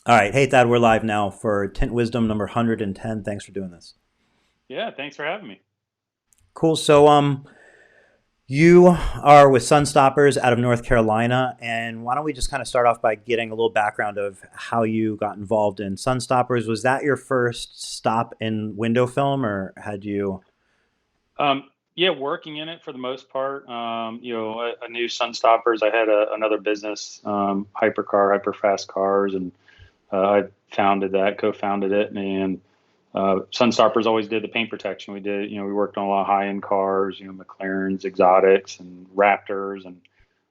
All right. Hey, Thad, we're live now for Tint Wisdom number 110. Thanks for doing this. Yeah, thanks for having me. Cool. You are with Sunstoppers out of North Carolina. And why don't we just kind of start off by getting a little background of how you got involved in Sunstoppers? Was that your first stop in window film, or had you? Um, yeah, working in it for the most part. I knew Sunstoppers. I had another business, hypercar, hyperfast cars, and I founded that, co-founded it, and Sunstoppers always did the paint protection. We worked on a lot of high-end cars, McLarens, exotics, and Raptors, and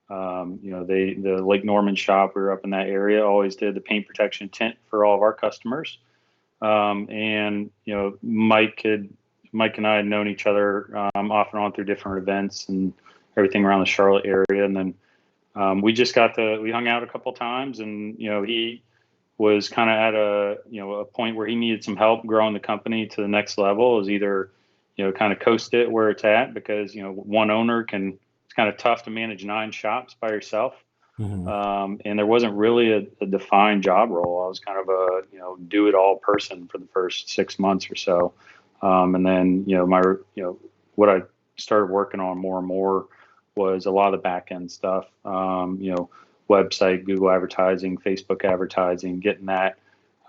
the Lake Norman shop. We were up in that area. Always did the paint protection tint for all of our customers. And Mike and I had known each other off and on through different events and everything around the Charlotte area. And then we hung out a couple times, and he was kind of at a point where he needed some help growing the company to the next level. It was either kind of coast it where it's at, because one owner can, it's kind of tough to manage 9 shops by yourself. Mhm. And there wasn't really a defined job role. I was kind of a do it all person for the first 6 months or so, and then what I started working on more and more was a lot of the back end stuff. Website, Google advertising, Facebook advertising, getting that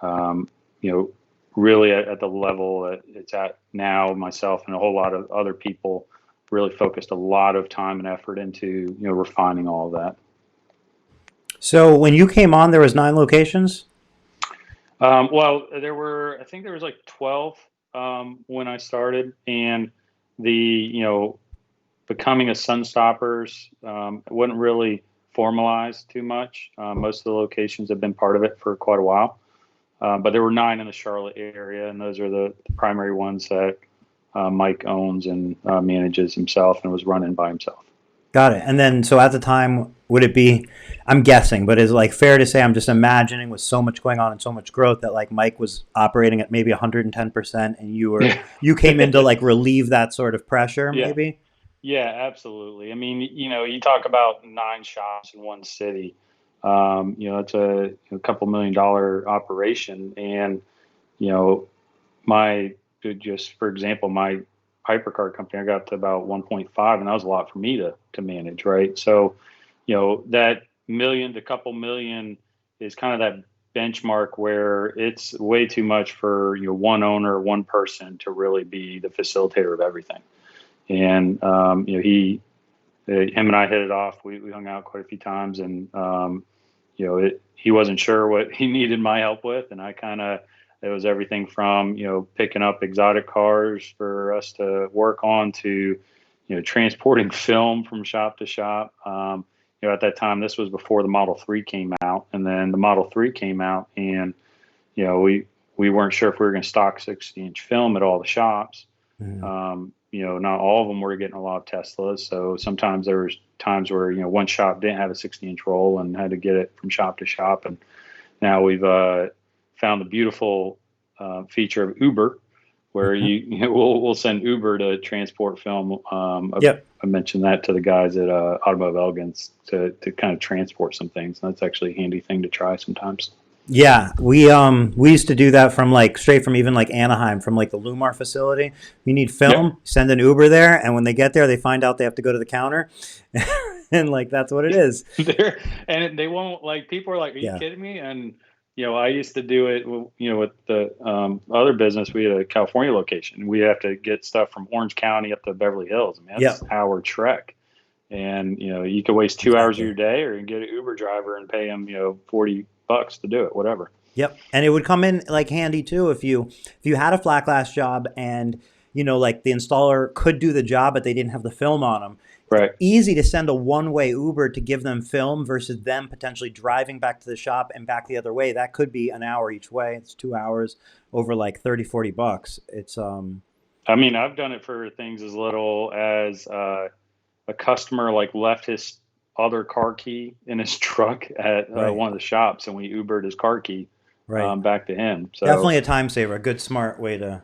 you know really at the level that it's at now. Myself and a whole lot of other people really focused a lot of time and effort into refining all of that. So when you came on, there was 9 locations. Well, I think there was like 12 when I started, and the, becoming a Sun Stoppers wasn't really formalized too much. Most of the locations have been part of it for quite a while, but there were 9 in the Charlotte area, and those are the primary ones that Mike owns and manages himself and was running by himself. Got it. And then, so at the time, would it be, I'm guessing, but is it like fair to say, I'm just imagining with so much going on and so much growth that like Mike was operating at maybe 110% and Yeah. you came in to like relieve that sort of pressure, Yeah. maybe? Yeah, absolutely. I mean, you talk about 9 shops in one city. It's a couple $1 million operation, and you know, my just for example, my hypercar company, I got to about 1.5, and that was a lot for me to manage, right? So, that million to couple million is kind of that benchmark where it's way too much for one owner, one person to really be the facilitator of everything. And him and I hit it off. We hung out quite a few times, and he wasn't sure what he needed my help with, and I kind of, it was everything from picking up exotic cars for us to work on to transporting film from shop to shop. At that time, this was before the Model 3 came out, and then the Model 3 came out, and we weren't sure if we were going to stock 60-inch film at all the shops. Mhm. Not all of them were getting a lot of Teslas. So sometimes there was times where, one shop didn't have a 60-inch roll and had to get it from shop to shop. And now we've found the beautiful feature of Uber, where Mhm. we'll send Uber to transport film. Yep. I mentioned that to the guys at Automotive Elegance to kind of transport some things. And that's actually a handy thing to try sometimes. Yeah, we used to do that from like straight from even like Anaheim from like the Lumar facility. You need Yep. film, send an Uber there, and when they get there, they find out they have to go to the counter, and like that's what it is. There, and they won't, like, people are like, "Are you Yeah. kidding me?" And I used to do it. With the other business, we had a California location. We have to get stuff from Orange County up to Beverly Hills. I mean, that's Yep. hour trek, and you could waste 2 hours of Exactly. your day, or you can get an Uber driver and pay him $40 to do it, whatever. Yep. And it would come in like handy too if you had a flat glass job and like the installer could do the job but they didn't have the film on them. It's Right. easy to send a one-way Uber to give them film versus them potentially driving back to the shop and back the other way. That could be an hour each way. It's 2 hours over like 30, 40 bucks. It's I mean, I've done it for things as little as a customer like left his other car key in his truck at right. one of the shops, and we Ubered his car key Right. back to him. So Definitely a time saver, a good smart way to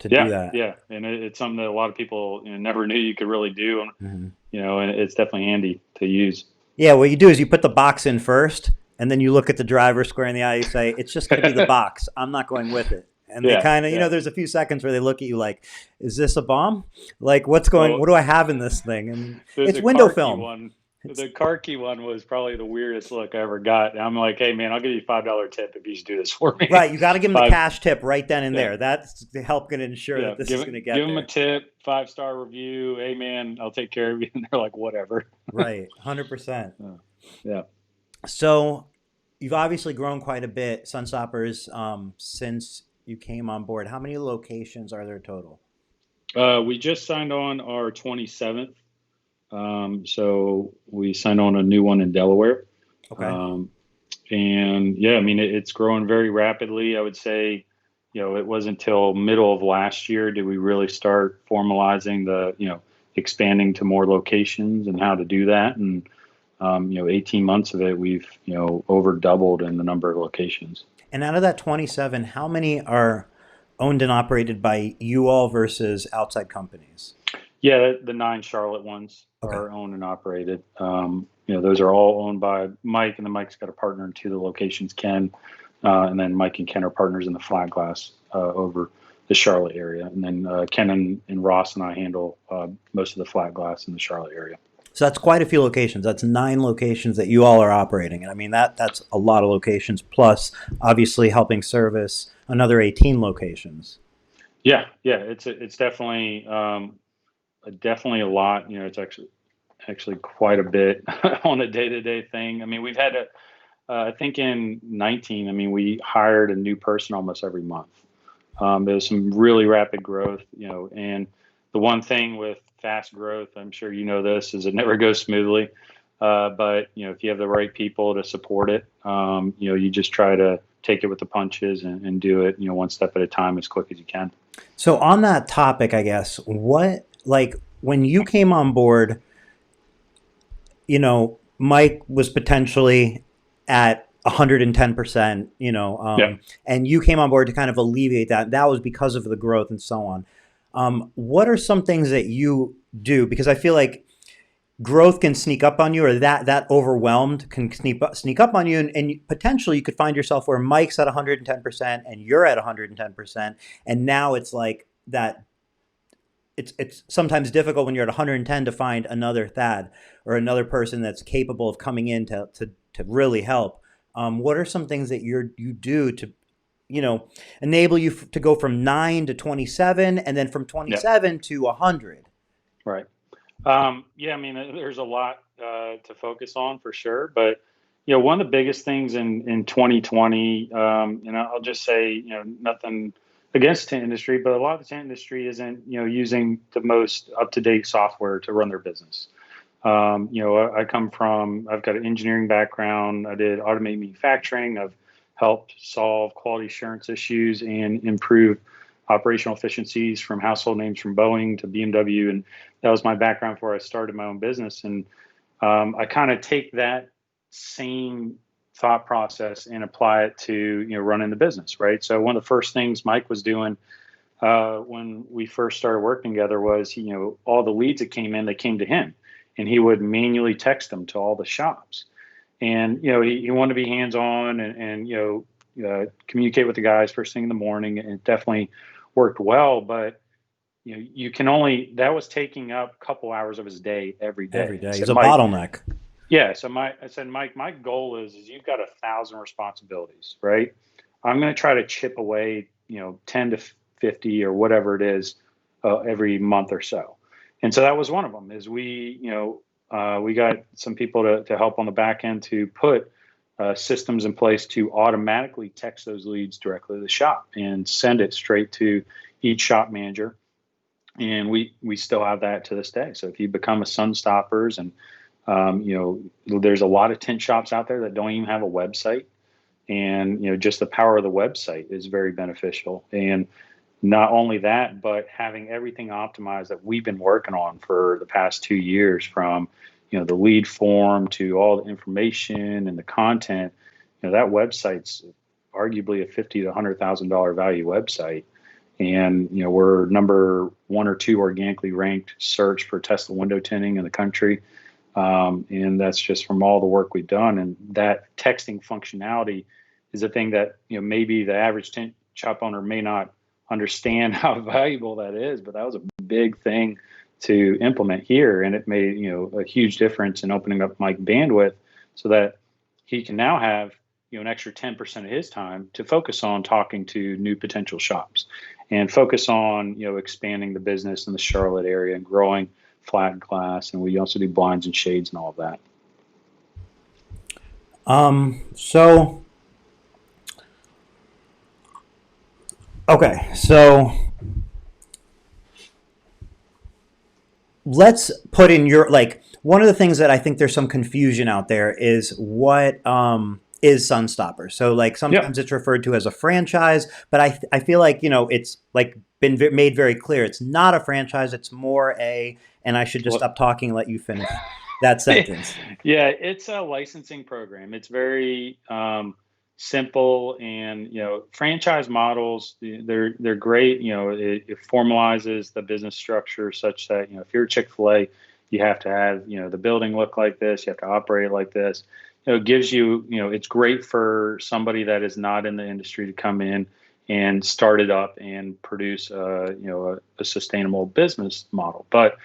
do yeah, that. yeah, and it's something that a lot of people never knew you could really do, Mhm. and it's definitely handy to use. Yeah, what you do is you put the box in first, And then you look at the driver square in the eye, you say, it's just going to be the box. I'm not going with it. And they Yeah, kind of, yeah. there's a few seconds where they look at you like, is this a bomb? Like, Well, what do I have in this thing? And it's the window car key film. one, It's the car key one was probably the weirdest look I ever got. And I'm like, hey man, I'll give you $5 tip if you just do this for me. right. You got to give them the Five, cash tip right then and yeah, there. That's to help going to ensure yeah. that this is going to Give get them a there. tip, 5-star review. Hey man, I'll take care of you. And they're like, whatever. Right. 100%. Yeah. So you've obviously grown quite a bit, Sunstoppers, since you came on board. How many locations are there total? We just signed on our 27th. So we signed on a new one in Delaware. Okay. Um, and yeah, I mean, it's growing very rapidly. I would say, it wasn't until middle of last year did we really start formalizing expanding to more locations and how to do that. And, 18 months of it, we've, over doubled in the number of locations. And out of that 27, how many are owned and operated by you all versus outside companies? Yeah, the 9 Charlotte ones Okay. are owned and operated. Those are all owned by Mike, and then Mike's got a partner in 2 of the locations, Ken, and then Mike and Ken are partners in the flat glass over the Charlotte area, and then Ken and Ross and I handle most of the flat glass in the Charlotte area. So that's quite a few locations. That's 9 locations that you all are operating. And I mean, that's a lot of locations, plus obviously helping service another 18 locations. Yeah, yeah, it's definitely definitely a lot. It's actually quite a bit on a day-to-day thing. I mean, we've had I think in 19, I mean, we hired a new person almost every month. There was some really rapid growth, and the one thing with fast growth, I'm sure you know this, is it never goes smoothly. But if you have the right people to support it, you just try to take it with the punches and do it, one step at a time as quick as you can. So on that topic, I guess, when you came on board, Mike was potentially at 110%, Yeah. and you came on board to kind of alleviate that. That was because of the growth and so on. What are some things that you do? Because I feel like growth can sneak up on you, or that overwhelmed can sneak up on you, and potentially you could find yourself where Mike's at 110% and you're at 110%, and now it's like that. It's sometimes difficult when you're at 110 to find another Thad or another person that's capable of coming in to really help. What are some things that you do to enable you to go from 9 to 27 and then from Yeah. 27 to 100? Right. Yeah, I mean, there's a lot to focus on for sure, but one of the biggest things in 2020, I'll just say, nothing against the tent industry, but a lot of the tent industry isn't, using the most up-to-date software to run their business. I've got an engineering background. I did automated manufacturing. I've helped solve quality assurance issues and improve operational efficiencies from household names from Boeing to BMW. And that was my background before I started my own business. And I kind of take that same thought process and apply it to, running the business, right? So one of the first things Mike was doing when we first started working together was, all the leads that came in, they came to him, and he would manually text them to all the shops. And, he wanted to be hands-on and communicate with the guys first thing in the morning. And it definitely worked well, but that was taking up a couple hours of his day every Every day. I day is said, a Mike, bottleneck. yeah. So I said, Mike, my goal is you've got 1,000 responsibilities, right? I'm going to try to chip away, 10 to 50 or whatever it is every month or so. And so that was one of them is we got some people to help on the back end to put systems in place to automatically text those leads directly to the shop and send it straight to each shop manager. And we still have that to this day. So if you become a Sunstoppers, and there's a lot of tent shops out there that don't even have a website, and just the power of the website is very beneficial. And not only that, but having everything optimized that we've been working on for the past 2 years, from the lead form to all the information and the content. That website's arguably a $50,000 to $100,000 value website. And, we're number 1 or 2 organically ranked search for Tesla window tinting in the country. And that's just from all the work we've done. And that texting functionality is a thing that, maybe the average tent shop owner may not understand how valuable that is, but that was a big thing to implement here. And it made, a huge difference in opening up Mike bandwidth so that he can now have, an extra 10% of his time to focus on talking to new potential shops and focus on, expanding the business in the Charlotte area and growing flat glass. And we also do blinds and shades and all of that. So okay, so let's put in your like one of the things that I think there's some confusion out there is what is Sunstopper. So like Yeah. sometimes it's referred to as a franchise, but I feel like it's like been made very clear it's not a franchise. It's more a and I should just Well, stop talking and let you finish that sentence. yeah, it's a licensing program. It's very simple, and franchise models, they're great. It formalizes the business structure such that if you're Chick-fil-A, you have to have the building look like this. You have to operate like this. It gives you it's great for somebody that is not in the industry to come in and start it up and produce a sustainable business model. But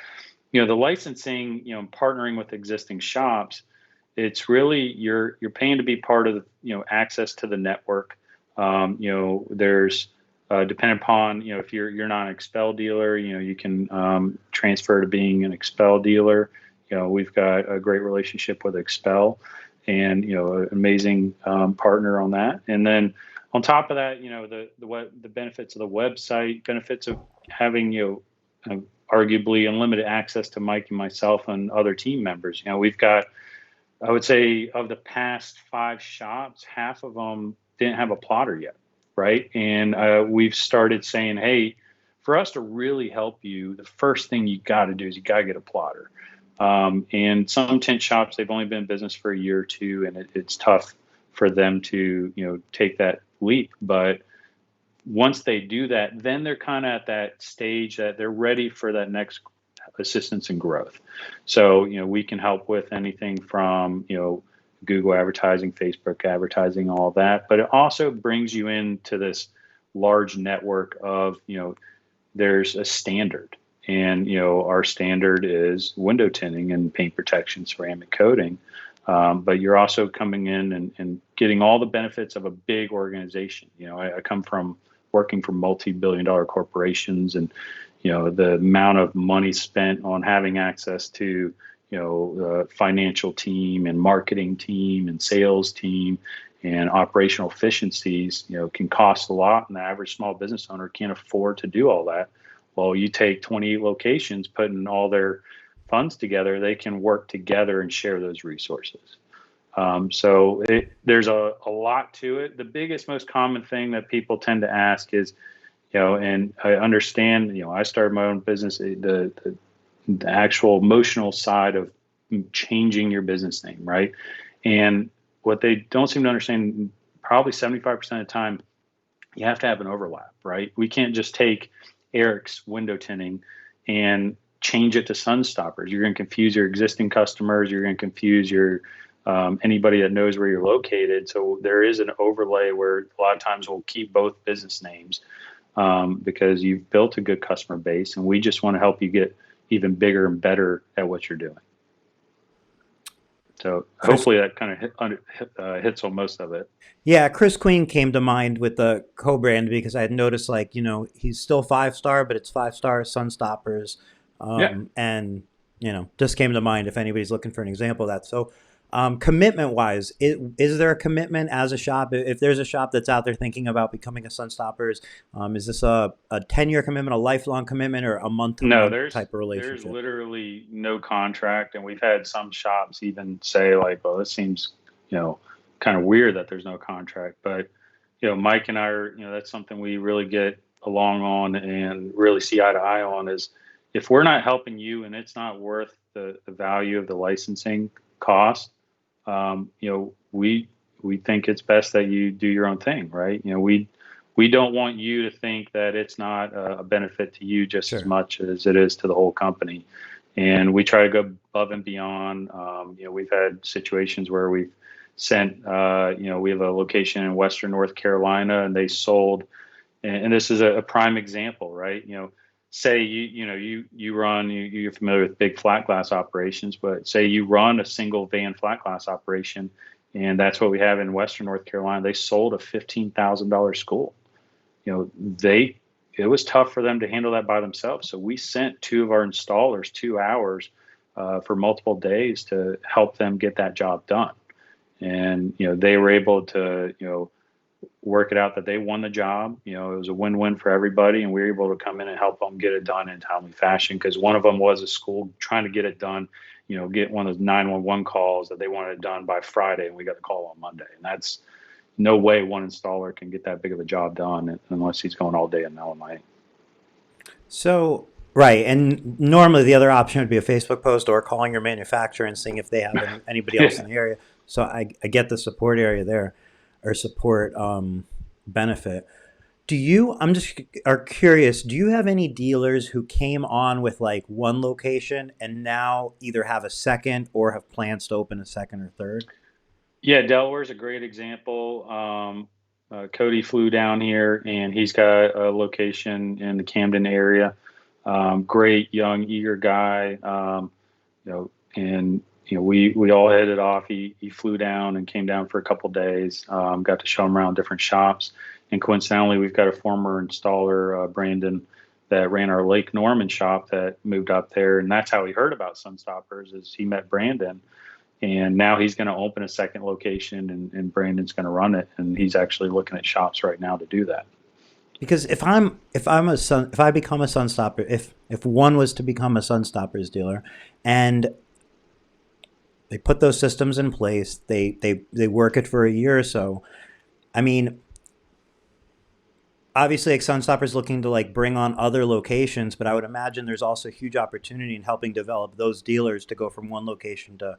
the licensing, partnering with existing shops, it's really you're paying to be part of the, access to the network. There's depending upon if you're not an Expel dealer, you can transfer to being an Expel dealer. We've got a great relationship with Expel, and an amazing partner on that. And then on top of that, the benefits of the website, benefits of having arguably unlimited access to Mike and myself and other team members. We've got, I would say, of the past 5 shops, half of them didn't have a plotter yet, right? And we've started saying, hey, for us to really help you, the first thing you got to do is you got to get a plotter. And some tent shops, they've only been in business for a year or two, and it's tough for them to take that leap. But once they do that, then they're kind of at that stage that they're ready for that next assistance and growth. So, we can help with anything from, Google advertising, Facebook advertising, all that. But it also brings you into this large network of, there's a standard. And, our standard is window tinting and paint protection, ceramic coating. But you're also coming in and getting all the benefits of a big organization. I come from working for multi-billion-dollar corporations, and the amount of money spent on having access to the financial team and marketing team and sales team and operational efficiencies can cost a lot, and the average small business owner can't afford to do all that. Well, you take 28 locations, putting all their funds together, they can work together and share those resources. So there's a lot to it. The biggest, most common thing that people tend to ask is, and I understand, I started my own business, the actual emotional side of changing your business name, right? And what they don't seem to understand, probably 75% of the time, you have to have an overlap, right? We can't just take Eric's window tinting and change it to Sunstoppers. You're going to confuse your existing customers. You're going to confuse your anybody that knows where you're located. So there is an overlay where a lot of times we'll keep both business names because you've built a good customer base, and we just want to help you get even bigger and better at what you're doing. So Chris, hopefully that kind of hits on most of it. yeah, Chris Queen came to mind with the co-brand because I had noticed like he's still 5 star, but it's 5 star Sunstoppers, Yeah. and just came to mind if anybody's looking for an example of that. So commitment wise, is there a commitment as a shop? If there's a shop that's out there thinking about becoming a Sunstoppers, is this a 10-year commitment, a lifelong commitment, or a month to No, month there's type of there's relationship? literally no contract, and we've had some shops even say like, "Well, this seems, kind of weird that there's no contract." But Mike and I are, that's something we really get along on and really see eye to eye on is if we're not helping you and it's not worth the value of the licensing cost, we think it's best that you do your own thing, right? We don't want you to think that it's not a benefit to you just as Sure. much as it is to the whole company. and we try to go above and beyond. We've had situations where we've sent, we have a location in Western North Carolina, and they sold, and this is a prime example, right? Say you run, you're familiar with big flat glass operations, but say you run a single van flat glass operation, and that's what we have in Western North Carolina. They sold a $15,000 school. They it was tough for them to handle that by themselves. So we sent two of our installers 2 hours for multiple days to help them get that job done. And they were able to work it out that they won the job. It was a win-win for everybody, and we were able to come in and help them get it done in timely fashion. Because one of them was a school trying to get it done. Get one of those 911 calls that they wanted it done by Friday, and we got the call on Monday. And that's no way one installer can get that big of a job done unless he's going all day and all night. So, right. And normally the other option would be a Facebook post or calling your manufacturer and seeing if they have anybody else in Yeah. the area. So I get the support area there, or support benefit. I'm just are curious, do you have any dealers who came on with like one location and now either have a second or have plans to open a second or third? Yeah, Delaware's a great example. Cody flew down here, and he's got a location in the Camden area. Great young, eager guy. And we all headed off. He flew down and came down for a couple days. Got to show him around different shops, and coincidentally, we've got a former installer, Brandon, that ran our Lake Norman shop that moved up there, and that's how he heard about Sunstoppers. Is he met Brandon, and now he's going to open a second location, and Brandon's going to run it, and he's actually looking at shops right now to do that. Because if I become a Sunstopper, if one was to become a Sunstoppers dealer, and they put those systems in place, they work it for a year or so. I mean, obviously, like Sunstopper's looking to like bring on other locations, but I would imagine there's also huge opportunity in helping develop those dealers to go from one location to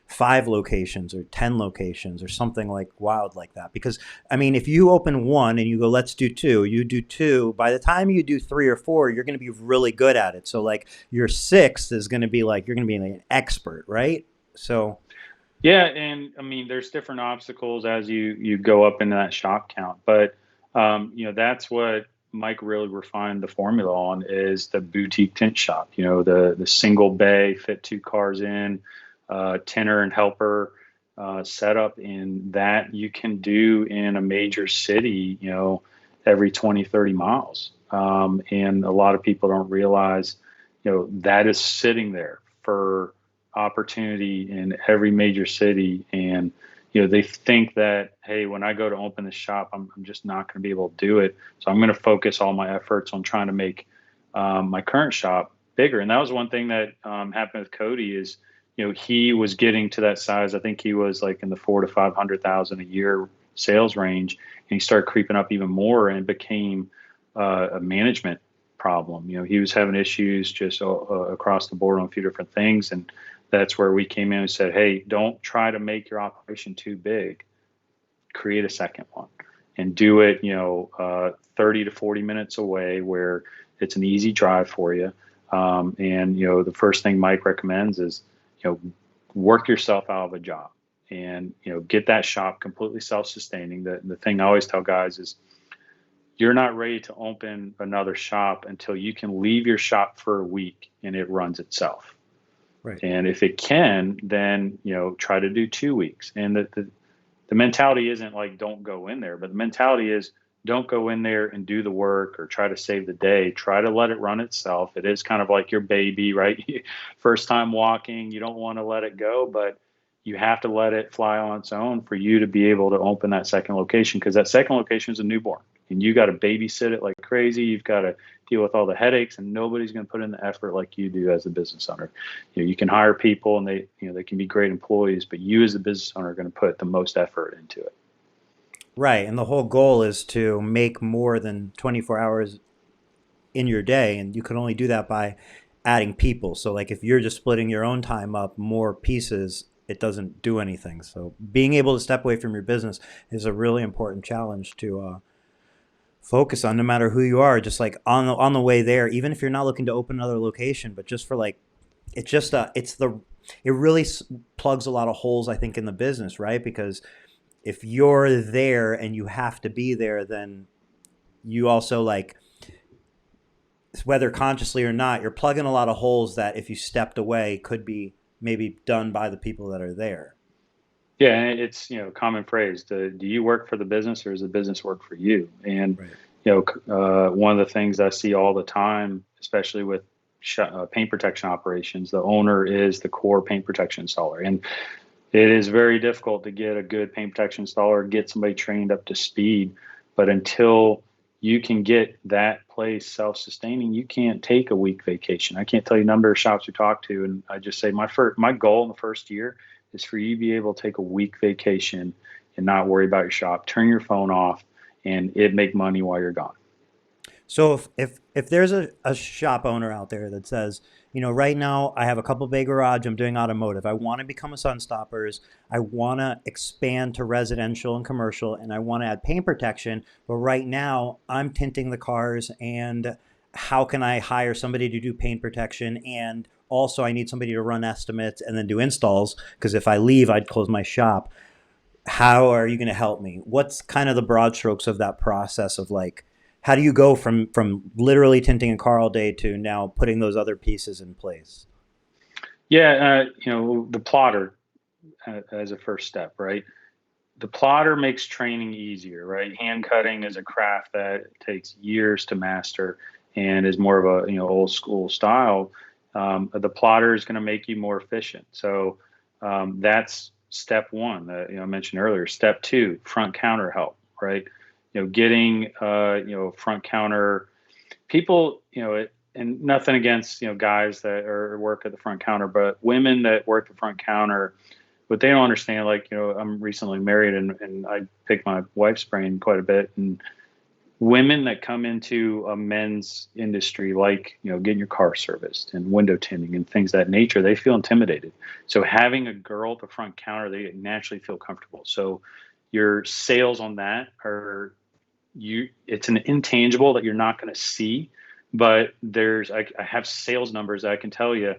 five locations or 10 locations or something like wild like that. Because I mean, if you open one and you go, let's do two, you do two, by the time you do three or four, you're going to be really good at it. So like your sixth is going to be like, you're going to be like an expert, right? So Yeah, and I mean, there's different obstacles as you go up into that shop count, but that's what Mike really refined the formula on is the boutique tint shop. The single bay, fit two cars in, tinner and helper setup, in that you can do in a major city, every 20, 30 miles. And a lot of people don't realize, that is sitting there for opportunity in every major city. And they think that, hey, when I go to open the shop, I'm just not going to be able to do it, so I'm going to focus all my efforts on trying to make my current shop bigger. And that was one thing that happened with Cody is, he was getting to that size. I think he was like in the 400,000 to 500,000 a year sales range, and he started creeping up even more, and it became a management problem. He was having issues just across the board on a few different things, and that's where we came in and said, hey, don't try to make your operation too big. Create a second one and do it, 30 to 40 minutes away where it's an easy drive for you. And the first thing Mike recommends is, work yourself out of a job and, get that shop completely self-sustaining. The thing I always tell guys is you're not ready to open another shop until you can leave your shop for a week and it runs itself. right. And if it can, then, try to do 2 weeks. And the mentality isn't like, don't go in there, but the mentality is don't go in there and do the work or try to save the day. Try to let it run itself. It is kind of like your baby, right? First time walking, you don't want to let it go, but you have to let it fly on its own for you to be able to open that second location, because that second location is a newborn and you got to babysit it like crazy. You've got to deal with all the headaches, and nobody's going to put in the effort like you do as a business owner. You can hire people and they can be great employees, but you as a business owner are going to put the most effort into it. Right. And the whole goal is to make more than 24 hours in your day. And you can only do that by adding people. So, like, if you're just splitting your own time up more pieces, it doesn't do anything. So, being able to step away from your business is a really important challenge to focus on, no matter who you are. Just like on the way there, even if you're not looking to open another location, but just for like it's just it really plugs a lot of holes, I think, in the business, right? Because if you're there and you have to be there, then you also like, whether consciously or not, you're plugging a lot of holes that if you stepped away could be maybe done by the people that are there. Yeah, and it's a common phrase. Do you work for the business or does the business work for you? And Right. one of the things I see all the time, especially with paint protection operations, the owner is the core paint protection installer, and it is very difficult to get a good paint protection installer, get somebody trained up to speed. But until you can get that place self-sustaining, you can't take a week vacation. I can't tell you the number of shops we talk to, and I just say my goal in the first year is for you to be able to take a week vacation and not worry about your shop. Turn your phone off, and it make money while you're gone. So if there's a shop owner out there that says, right now I have a couple bay garage, I'm doing automotive. I want to become a Sunstoppers. I want to expand to residential and commercial, and I want to add paint protection. But right now I'm tinting the cars, and how can I hire somebody to do paint protection? And also I need somebody to run estimates and then do installs, because if I leave, I'd close my shop. How are you going to help me? What's kind of the broad strokes of that process of like, how do you go from literally tinting a car all day to now putting those other pieces in place? Yeah, the plotter as a first step, right? The plotter makes training easier, right? Hand cutting is a craft that takes years to master and is more of a old school style. The plotter is going to make you more efficient. So that's step one that I mentioned earlier. Step two, front counter help, right? Getting front counter people, and nothing against guys that work at the front counter, but women that work the front counter, but they don't understand, like, I'm recently married, and I pick my wife's brain quite a bit. And women that come into a men's industry, like, getting your car serviced and window tinting and things of that nature, they feel intimidated. So having a girl at the front counter, they naturally feel comfortable. So your sales on that it's an intangible that you're not going to see, but I have sales numbers that I can tell you.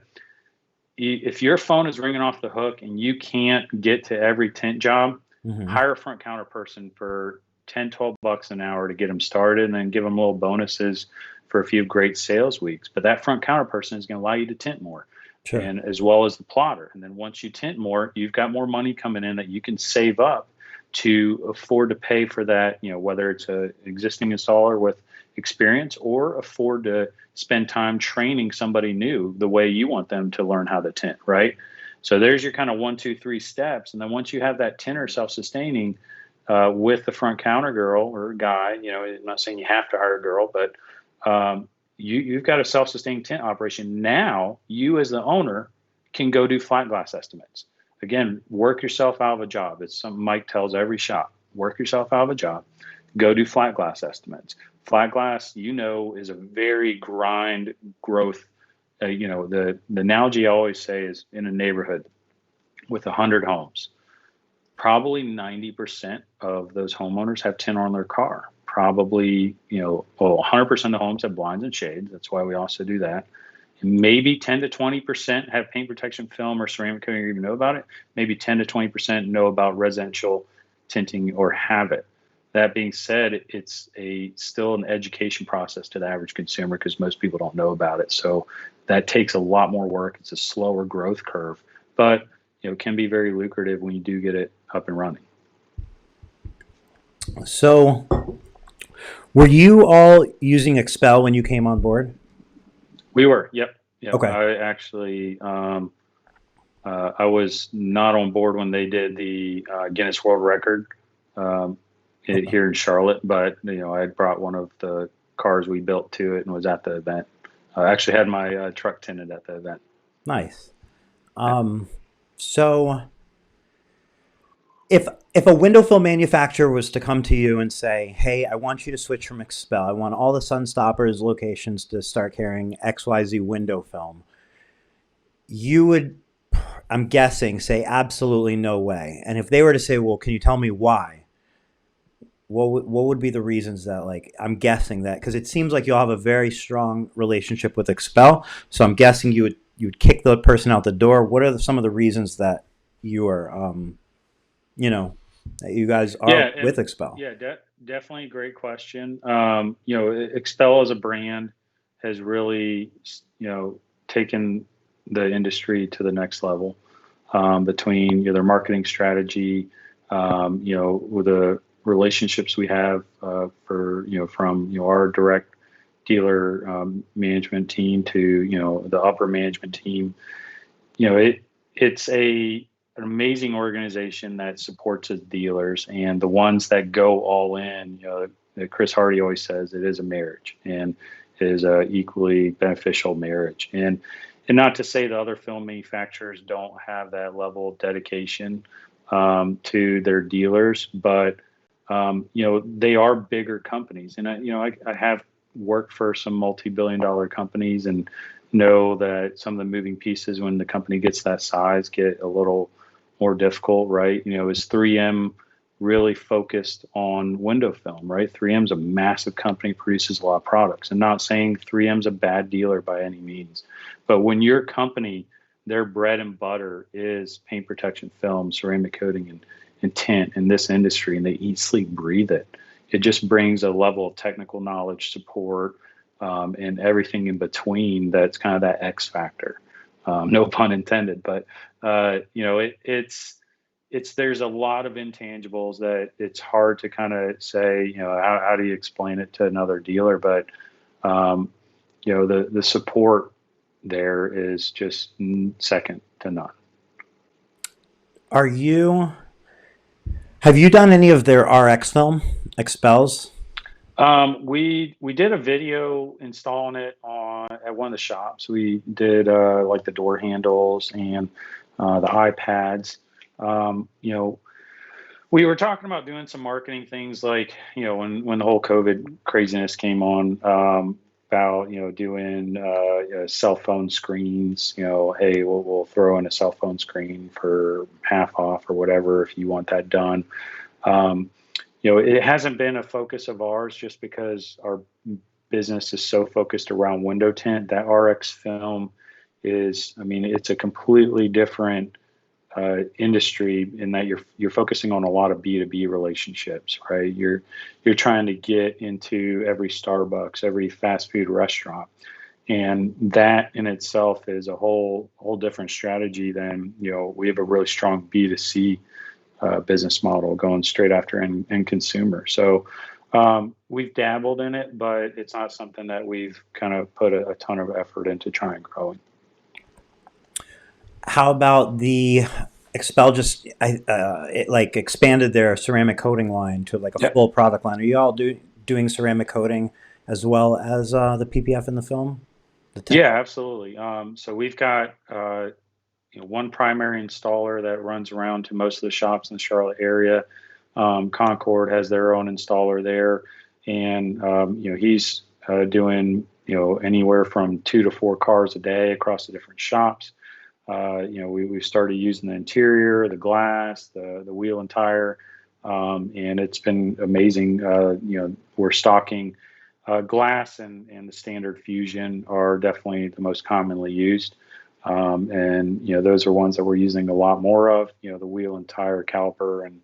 If your phone is ringing off the hook and you can't get to every tint job, Hmm. hire a front counter person for 10, 12 bucks an hour to get them started, and then give them little bonuses for a few great sales weeks. But that front counter person is going to allow you to tint more, Sure. and as well as the plotter. And then once you tint more, you've got more money coming in that you can save up to afford to pay for that, whether it's an existing installer with experience or afford to spend time training somebody new the way you want them to learn how to tint, right? So there's your kind of 1, 2, 3 steps. And then once you have that tinter self-sustaining with the front counter girl or guy, I'm not saying you have to hire a girl, but you've got a self-sustaining tint operation. Now you as the owner can go do flat glass estimates. Again, work yourself out of a job. It's something Mike tells every shop. Work yourself out of a job. Go do flat glass estimates. Flat glass, is a very grind growth. The analogy I always say is, in a neighborhood with 100 homes, probably 90% of those homeowners have tint on their car. Probably, 100% of the homes have blinds and shades. That's why we also do that. Maybe 10 to 20% have paint protection film or ceramic coating or even know about it. Maybe 10 to 20% know about residential tinting or have it. That being said, it's still an education process to the average consumer because most people don't know about it. So that takes a lot more work. It's a slower growth curve, but it can be very lucrative when you do get it up and running. So were you all using Expel when you came on board? We were, yep, yep. Okay. I actually, I was not on board when they did the Guinness World Record Okay. here in Charlotte, but I had brought one of the cars we built to it and was at the event. I actually had my truck tinted at the event. Nice. Yeah. So if a window film manufacturer was to come to you and say, "Hey, I want you to switch from Expel. I want all the Sunstoppers locations to start carrying XYZ window film," you would, I'm guessing, say absolutely no way. And if they were to say, "Well, can you tell me why?" What would be the reasons that, like, I'm guessing that because it seems like you'll have a very strong relationship with Expel, so I'm guessing you would kick the person out the door? What are some of the reasons that you are, you know, that you guys are Yeah, with Expel? yeah, definitely a great question. Expel as a brand has really, taken the industry to the next level, between their marketing strategy, with the relationships we have, for from our direct dealer, management team to the upper management team. It's an amazing organization that supports its dealers, and the ones that go all in. Chris Hardy always says it is a marriage, and it is a equally beneficial marriage. And not to say the other film manufacturers don't have that level of dedication, to their dealers, but they are bigger companies, and I have worked for some multi-billion-dollar companies and know that some of the moving pieces when the company gets that size get a little more difficult, right? Is 3M really focused on window film, right? 3M's a massive company, produces a lot of products. And not saying 3M's a bad dealer by any means, but when your company, their bread and butter is paint protection film, ceramic coating, and tint in this industry, and they eat, sleep, breathe it, it just brings a level of technical knowledge, support, and everything in between. That's kind of that X factor. No pun intended, but it's there's a lot of intangibles that it's hard to kind of say. How do you explain it to another dealer? But the support there is just second to none. Are you, have you done any of their RX film, Expels? We did a video installing it on at one of the shops. We did, like the door handles and, the iPads. We were talking about doing some marketing things, like when the whole COVID craziness came on, about doing, cell phone screens. Hey, we'll throw in a cell phone screen for half off or whatever if you want that done. Um, it hasn't been a focus of ours just because our business is so focused around window tint. That RX film is, I mean, it's a completely different, industry in that you're focusing on a lot of B2B relationships, right? You're trying to get into every Starbucks, every fast food restaurant, and that in itself is a whole different strategy than we have a really strong B2C, business model going straight after end consumer. So, we've dabbled in it, but it's not something that we've kind of put a ton of effort into trying growing. How about the Expel just it like expanded their ceramic coating line to like a Yeah, full product line. Are you all doing ceramic coating as well as the PPF in the film? The tint? yeah, absolutely. So we've got, one primary installer that runs around to most of the shops in the Charlotte area. Concord has their own installer there, and he's, doing anywhere from 2 to 4 cars a day across the different shops. We started using the interior, the glass, the wheel and tire, and it's been amazing. We're stocking, glass and the standard fusion are definitely the most commonly used. And those are ones that we're using a lot more of. The wheel and tire caliper and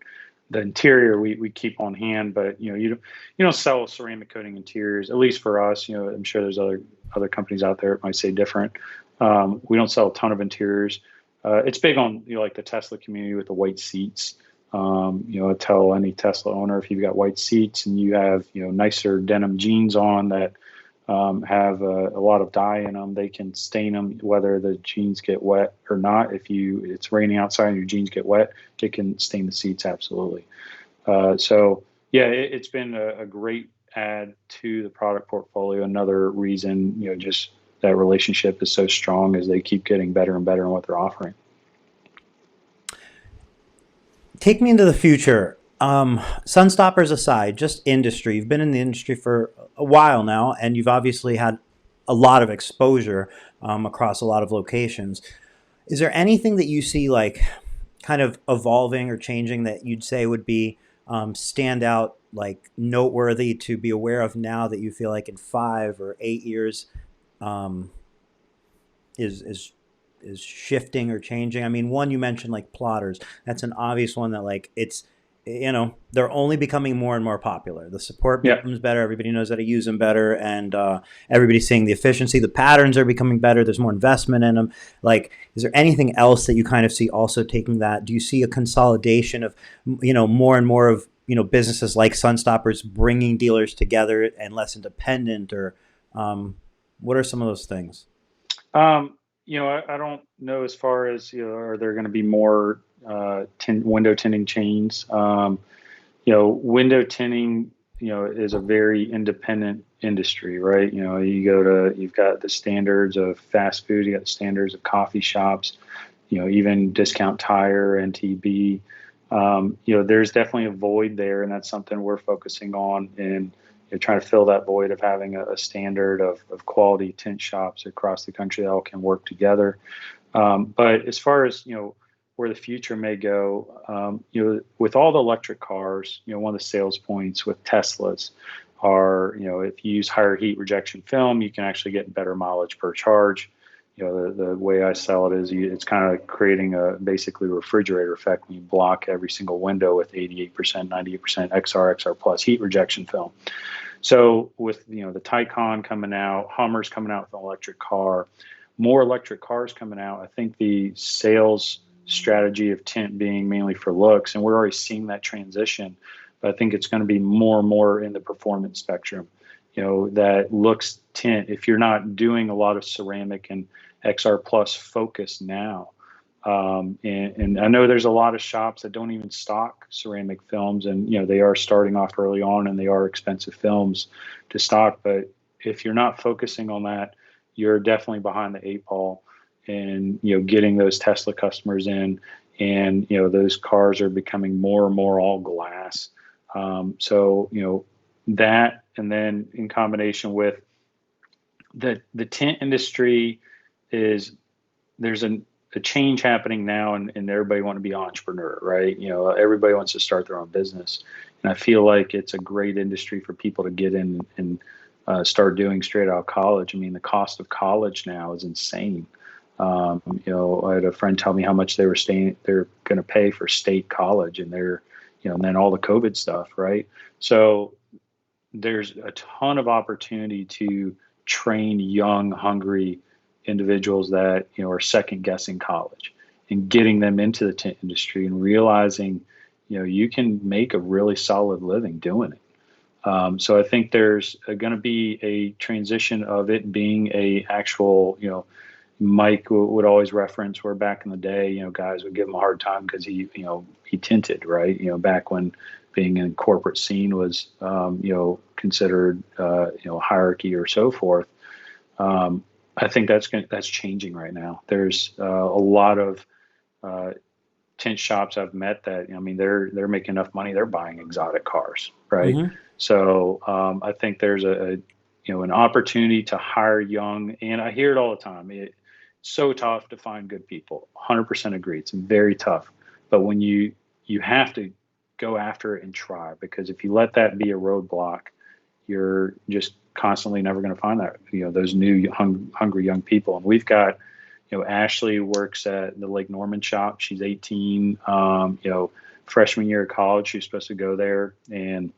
the interior we keep on hand, but you don't sell ceramic coating interiors, at least for us. I'm sure there's other companies out there that might say different. We don't sell a ton of interiors. It's big on like the Tesla community with the white seats. I tell any Tesla owner, if you've got white seats and you have nicer denim jeans on that, have a lot of dye in them, they can stain them whether the jeans get wet or not. If it's raining outside and your jeans get wet, it can stain the seats, absolutely. So yeah, it's been a great add to the product portfolio. Another reason, just that relationship is so strong as they keep getting better and better in what they're offering. Take me into the future. Sunstoppers aside, just industry. You've been in the industry for a while now, and you've obviously had a lot of exposure across a lot of locations. Is there anything that you see like kind of evolving or changing that you'd say would be stand out, like noteworthy to be aware of now that you feel like in 5 or 8 years um, is is shifting or changing? I mean, one you mentioned like plotters. That's an obvious one that like it's they're only becoming more and more popular. The support Yeah. becomes better. Everybody knows how to use them better, and everybody's seeing the efficiency. The patterns are becoming better. There's more investment in them. Like, is there anything else that you kind of see also taking that? Do you see a consolidation of more and more of businesses like Sunstoppers bringing dealers together and less independent, or what are some of those things? Um, I don't know as far as, are there going to be more window tinting chains? Window tinting, is a very independent industry, right? You've got the standards of fast food, you got the standards of coffee shops, even discount tire and TB. There's definitely a void there, and that's something we're focusing on and trying to fill that void of having a standard of quality tint shops across the country that all can work together. But as far as where the future may go, with all the electric cars, one of the sales points with Teslas are, if you use higher heat rejection film, you can actually get better mileage per charge. The way I sell it is it's kind of creating a basically refrigerator effect when you block every single window with 88%, 98% XR plus heat rejection film. So with the Taycan coming out, Hummer's coming out with an electric car, more electric cars coming out, I think the sales strategy of tint being mainly for looks, and we're already seeing that transition, but I think it's going to be more and more in the performance spectrum. That looks tint, if you're not doing a lot of ceramic and XR plus focus now, and I know there's a lot of shops that don't even stock ceramic films, and they are starting off early on, and they are expensive films to stock. But if you're not focusing on that, you're definitely behind the eight ball. And getting those Tesla customers in, and those cars are becoming more and more all glass. So that, and then in combination with the tent industry is there's a change happening now, and everybody want to be entrepreneur, right? Everybody wants to start their own business, and I feel like it's a great industry for people to get in and start doing straight out of college. I mean, the cost of college now is insane. I had a friend tell me how much they're going to pay for state college, and and then all the COVID stuff, right? So there's a ton of opportunity to train young, hungry individuals that are second guessing college, and getting them into the tent industry and realizing you can make a really solid living doing it. So I think there's going to be a transition of it being a actual Mike would always reference where back in the day, guys would give him a hard time because he tinted, right? Back when being in corporate scene was, considered, hierarchy or so forth. I think that's changing right now. There's a lot of tint shops I've met that, they're making enough money, they're buying exotic cars, right? Mm-hmm. So I think there's an opportunity to hire young, and I hear it all the time. It's so tough to find good people. 100% agree. It's very tough. But when you have to go after it and try, because if you let that be a roadblock, you're just constantly never going to find that, those new hungry young people. And we've got, Ashley works at the Lake Norman shop. She's 18, freshman year of college. She's supposed to go there, and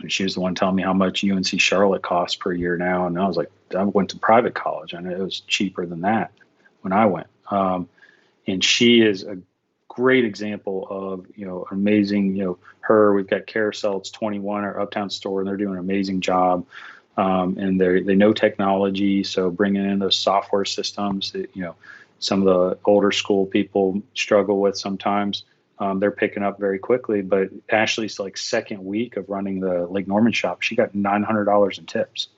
she was the one telling me how much UNC Charlotte costs per year now. And I was like, I went to private college, and it was cheaper than that when I went. And she is a great example of, amazing, her, we've got Carousel, it's 21, our Uptown store, and they're doing an amazing job. And they know technology. So bringing in those software systems that, some of the older school people struggle with sometimes, they're picking up very quickly. But Ashley's second week of running the Lake Norman shop, she got $900 in tips.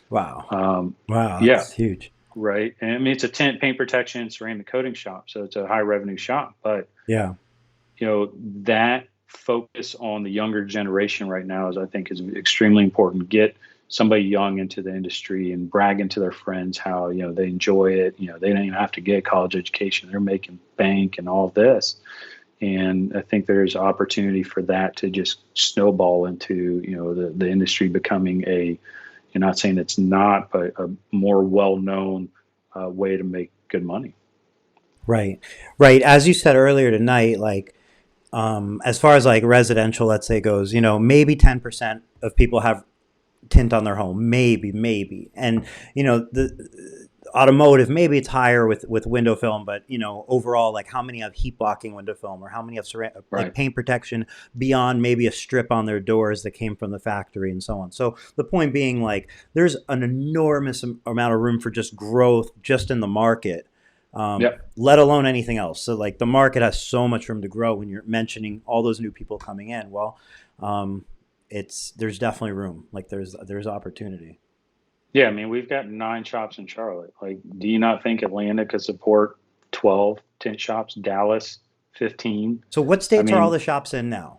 Wow. Wow, Yeah, that's huge. right. And it's a tent, paint protection, ceramic coating shop, so it's a high revenue shop. But Yeah. that focus on the younger generation right now I think is extremely important. Get somebody young into the industry and bragging to their friends how they enjoy it. They don't even have to get a college education; they're making bank and all this. And I think there's opportunity for that to just snowball into the industry becoming you're not saying it's not, but a more well-known way to make good money. Right. Right. As you said earlier tonight, like as far as like residential, let's say goes, maybe 10% of people have tint on their home, maybe, and the automotive, maybe it's higher with window film, but overall, like how many have heat blocking window film, or how many have like Right. paint protection beyond maybe a strip on their doors that came from the factory and so on. So the point being, like, there's an enormous amount of room for just growth just in the market, Yep. let alone anything else. So like the market has so much room to grow when you're mentioning all those new people coming in. Well, there's definitely room. Like there's opportunity. Yeah, I mean, we've got 9 shops in Charlotte. Like, do you not think Atlanta could support 12 tint shops? Dallas, 15. So what I states are all mean, the shops in now?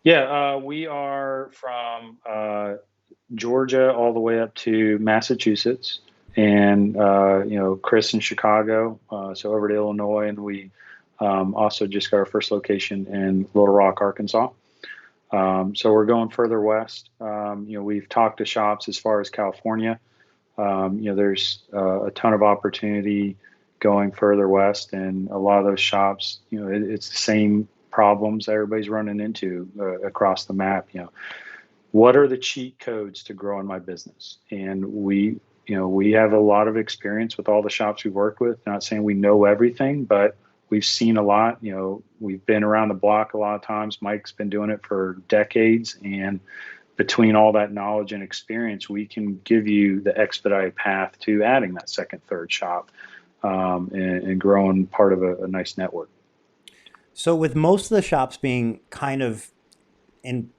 yeah, we are from Georgia all the way up to Massachusetts, and Chris in Chicago, so over to Illinois, and we also just got our first location in Little Rock, Arkansas. So we're going further west. We've talked to shops as far as California. There's a ton of opportunity going further west, and a lot of those shops, it's the same problems everybody's running into across the map. What are the cheat codes to grow in my business? And we have a lot of experience with all the shops we've worked with. Not saying we know everything, but we've seen a lot. We've been around the block a lot of times. Mike's been doing it for decades, and between all that knowledge and experience, we can give you the expedited path to adding that second, third shop, and growing part of a nice network. So with most of the shops being kind of in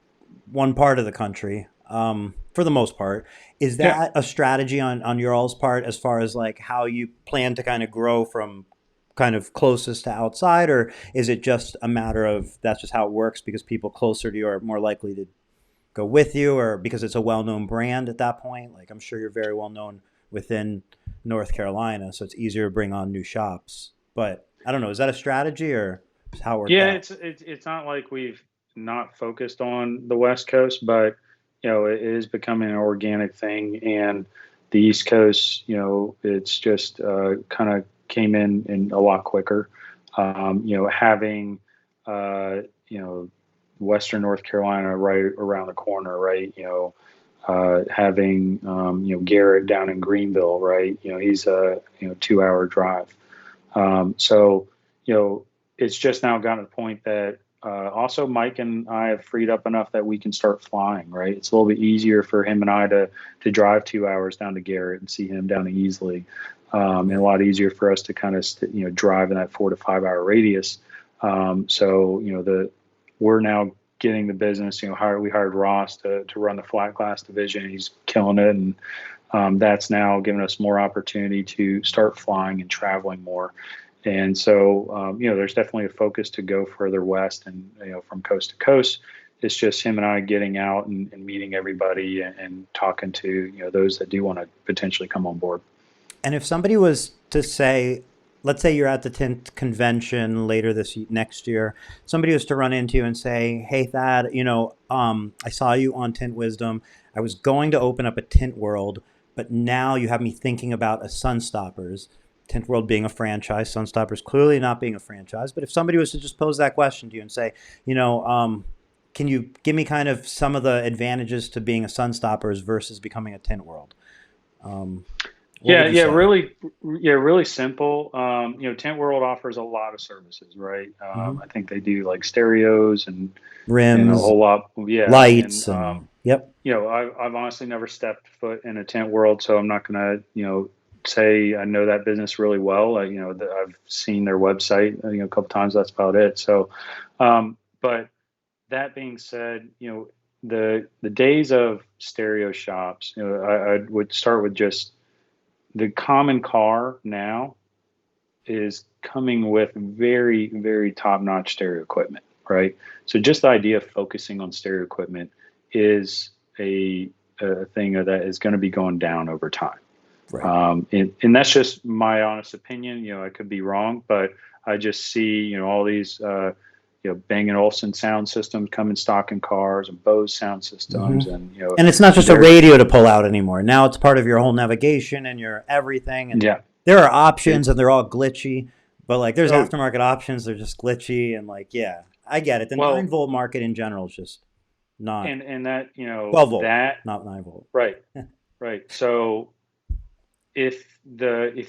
one part of the country, for the most part, is Yeah. that a strategy on your all's part as far as like how you plan to kind of grow from kind of closest to outside, or is it just a matter of that's just how it works because people closer to you are more likely to go with you, or because it's a well-known brand at that point? Like, I'm sure you're very well known within North Carolina, so it's easier to bring on new shops. But I don't know, is that a strategy or just how it worked Yeah, out? it's not like we've not focused on the West Coast, but it is becoming an organic thing, and the East Coast, it's just kind of came in a lot quicker. Having uh, you know Western North Carolina right around the corner, right? Having Garrett down in Greenville, right? He's a 2-hour drive. So, you know, it's just now gotten to the point that also Mike and I have freed up enough that we can start flying, right? It's a little bit easier for him and I to drive 2 hours down to Garrett and see him down to Easley, and a lot easier for us to kind of drive in that 4 to 5 hour radius. So we're now getting the business. We hired Ross to run the flat glass division. He's killing it, and that's now given us more opportunity to start flying and traveling more. And so, there's definitely a focus to go further west and, from coast to coast. It's just him and I getting out and meeting everybody and talking to, those that do want to potentially come on board. And if somebody was to say, let's say you're at the tint convention later next year, somebody was to run into you and say, "Hey, Thad, I saw you on Tint Wisdom. I was going to open up a tint world, but now you have me thinking about a Sunstoppers." Tint World being a franchise, Sunstoppers clearly not being a franchise. But if somebody was to just pose that question to you and say, can you give me kind of some of the advantages to being a Sunstoppers versus becoming a Tint World? Um, what Yeah, would you yeah, say? really simple. Tent World offers a lot of services, right? Hmm. I think they do like stereos and a Rims, whole lot. Yeah, and lights, and yep. I've honestly never stepped foot in a tent world, so I'm not gonna, say I know that business really well. I've seen their website, a couple times. That's about it. So, but that being said, the days of stereo shops, I would start with just the common car now is coming with very, very top notch stereo equipment, right? So just the idea of focusing on stereo equipment is a thing that is going to be going down over time. Right. And that's just my honest opinion. I could be wrong, but I just see, all these, Bang& Olufsen sound systems come in stock in cars, and Bose sound Hmm. systems, and And it's not just a they're, radio to pull out anymore. Now it's part of your whole navigation and your everything. And yeah, there are options, it, and they're all glitchy. But like, there's Oh, aftermarket options. They're just glitchy and like, yeah, I get it. The nine well, volt market in general is just not and that, 12 volt, that, not 9 volt. right, right. So if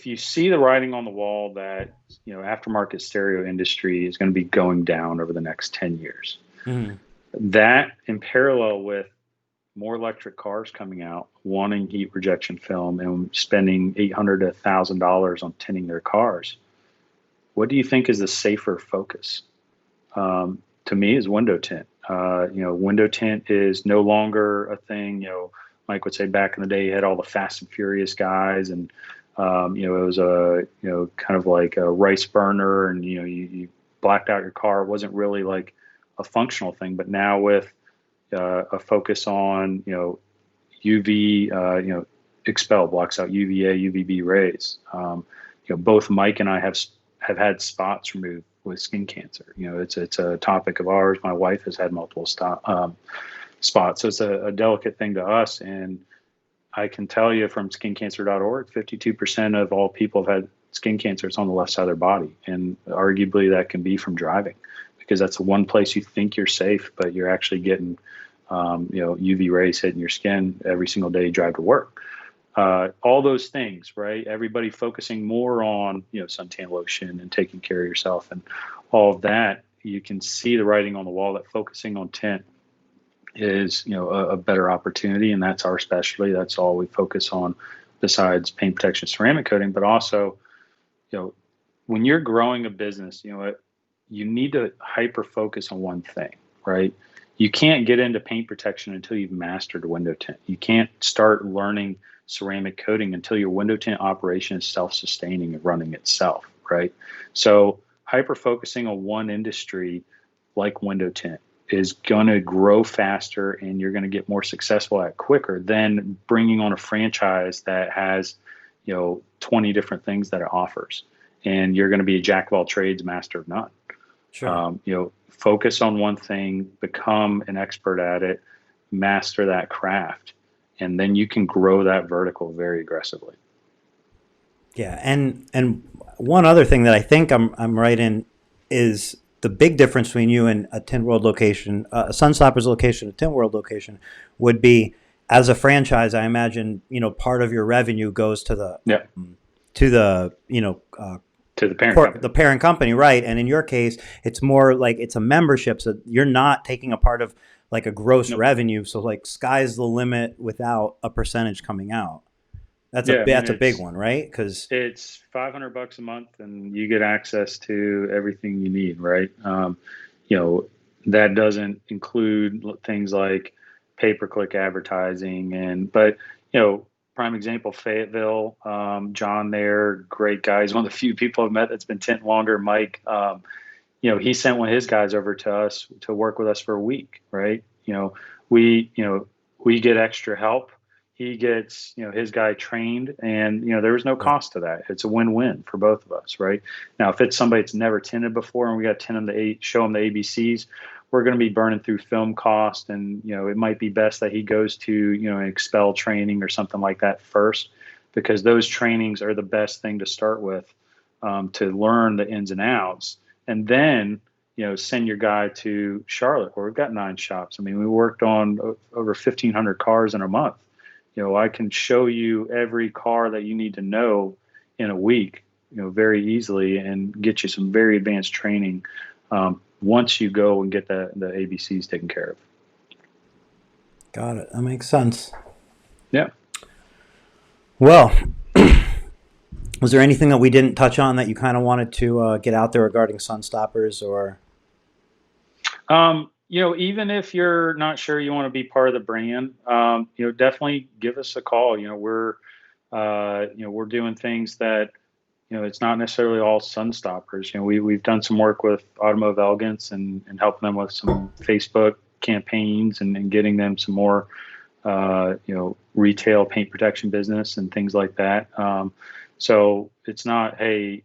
you see the writing on the wall that, aftermarket stereo industry is going to be going down over the next 10 years, Hmm. that in parallel with more electric cars coming out, wanting heat rejection film and spending $800 to $1,000 on tinting their cars, what do you think is the safer focus? To me, is window tint. Window tint is no longer a thing. Mike would say back in the day, you had all the Fast and Furious guys, and it was a kind of like a rice burner, and you blacked out your car. It wasn't really like a functional thing. But now with a focus on UV, expel blocks out UVA, UVB rays. Both Mike and I have had spots removed with skin cancer. It's a topic of ours. My wife has had multiple spots, so it's a delicate thing to us. And I can tell you from skincancer.org, 52% of all people have had skin cancer. It's on the left side of their body, and arguably that can be from driving, because that's the one place you think you're safe, but you're actually getting UV rays hitting your skin every single day you drive to work. All those things, right? Everybody focusing more on, suntan lotion and taking care of yourself and all of that. You can see the writing on the wall that focusing on tint is, a better opportunity. And that's our specialty. That's all we focus on besides paint protection, ceramic coating. But also, when you're growing a business, you need to hyper focus on one thing, right? You can't get into paint protection until you've mastered window tint. You can't start learning ceramic coating until your window tint operation is self-sustaining and running itself, right? So hyper focusing on one industry like window tint is going to grow faster, and you're going to get more successful at quicker than bringing on a franchise that has 20 different things that it offers, and you're going to be a jack of all trades, master of none. Sure. Focus on one thing, become an expert at it, master that craft, and then you can grow that vertical very aggressively. Yeah, and one other thing that I think I'm right in is the big difference between you and a Tint World location, a Sunstoppers location, a Tint World location, would be as a franchise. I imagine part of your revenue goes to the Yeah, to the to the parent company. the parent company, right? And in your case, it's more like it's a membership, so you're not taking a part of like a gross Nope. revenue. So like sky's the limit without a percentage coming out. Yeah, I mean That's a big one, right? Because it's $500 a month, and you get access to everything you need, right? You know, that doesn't include things like pay-per-click advertising, but prime example, Fayetteville, John there, great guy. He's one of the few people I've met that's been tent longer. Mike, he sent one of his guys over to us to work with us for a week, right? We get extra help. He gets, his guy trained, and, there was no right, cost to that. It's a win-win for both of us, right? Now, if it's somebody that's never tinted before and we got to tint them show them the ABCs, we're going to be burning through film cost. And, it might be best that he goes to, an expel training or something like that first, because those trainings are the best thing to start with, to learn the ins and outs. And then, send your guy to Charlotte, where we've got 9 shops. I mean, we worked on over 1,500 cars in a month. I can show you every car that you need to know in a week, very easily, and get you some very advanced training, once you go and get the ABCs taken care of. got it. That makes sense. Yeah. Well, was there anything that we didn't touch on that you kind of wanted to get out there regarding Sunstoppers or? Even if you're not sure you want to be part of the brand, definitely give us a call. We're doing things that, it's not necessarily all sun stoppers. We've done some work with Automotive Elegance, and helping them with some Facebook campaigns, and getting them some more, retail paint protection business and things like that. So it's not, hey,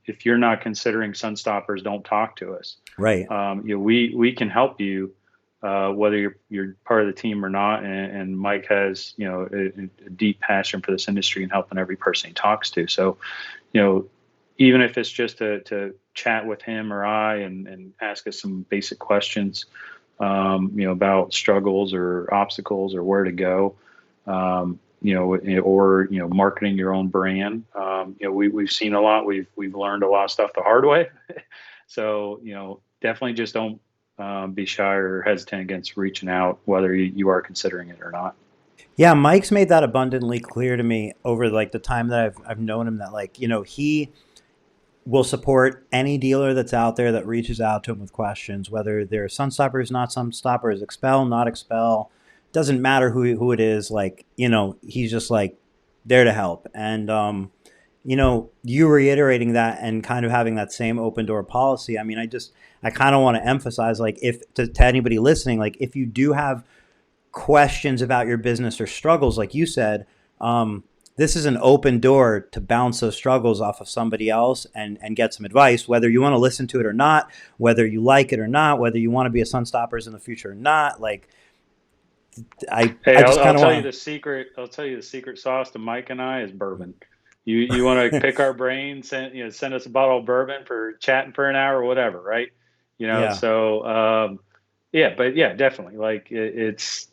if you're not considering sun stoppers, don't talk to us. Right. We can help you, whether you're part of the team or not. And Mike has, a deep passion for this industry and helping every person he talks to. So, even if it's just to chat with him or I and ask us some basic questions, about struggles or obstacles or where to go, or marketing your own brand. We've seen a lot. We've learned a lot of stuff the hard way. So definitely just don't be shy or hesitant against reaching out, whether you are considering it or not. Yeah, Mike's made that abundantly clear to me over like the time that I've known him, that like, he will support any dealer that's out there that reaches out to him with questions, whether they're sun stoppers, not sun stoppers, expel, not expel. Doesn't matter who it is. Like, he's just like there to help. And, you reiterating that and kind of having that same open door policy. I mean, I kind of want to emphasize, like, if to anybody listening, like, if you do have questions about your business or struggles, like you said, this is an open door to bounce those struggles off of somebody else and get some advice, whether you want to listen to it or not, whether you like it or not, whether you want to be a Sunstoppers in the future or not. Like, Hey, I I'll, just I'll kind of tell you want the secret. I'll tell you the secret sauce to Mike and I is bourbon. You want to to, pick our brain, send us a bottle of bourbon for chatting for an hour or whatever, right? yeah, So yeah, but yeah, definitely. Like it's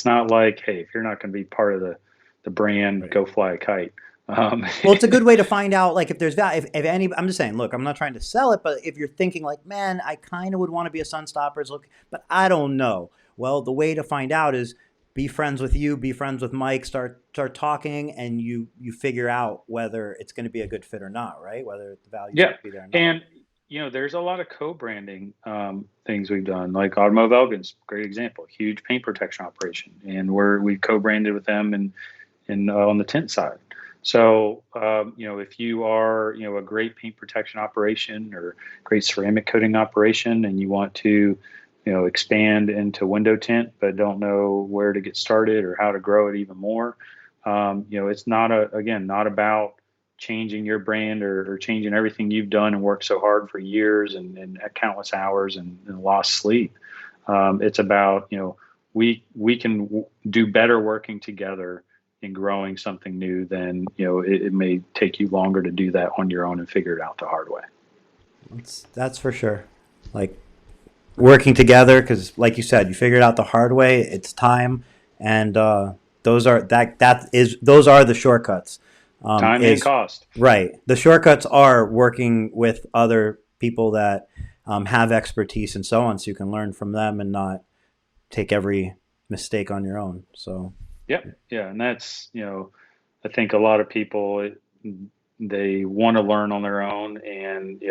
not like, hey, if you're not going to be part of the brand, right. go fly a kite. Um, Well, it's a good way to find out, like, if there's value. If any, I'm just saying, look, I'm not trying to sell it, but if you're thinking like, man, I kind of would want to be a Sunstoppers, look, but I don't know. Well, the way to find out is be friends with you, be friends with Mike, start talking, and you figure out whether it's going to be a good fit or not, right? Whether the value's yeah, going to be there or not. and there's a lot of co-branding things we've done, like Automotive Elgin's great example, huge paint protection operation, and we co-branded with them and on the tint side. So, if you are, a great paint protection operation or great ceramic coating operation, and you want to, expand into window tint, but don't know where to get started or how to grow it even more, it's not about changing your brand or changing everything you've done and worked so hard for years and countless hours and lost sleep. It's about, we can do better working together in growing something new than it may take you longer to do that on your own and figure it out the hard way. That's for sure. Like, working together, because like you said, you figured out the hard way. It's time, and those are the shortcuts. Time and Is cost. right. The shortcuts are working with other people that have expertise and so on, so you can learn from them and not take every mistake on your own. So Yep. Yeah. And that's, I think a lot of people, they want to learn on their own and,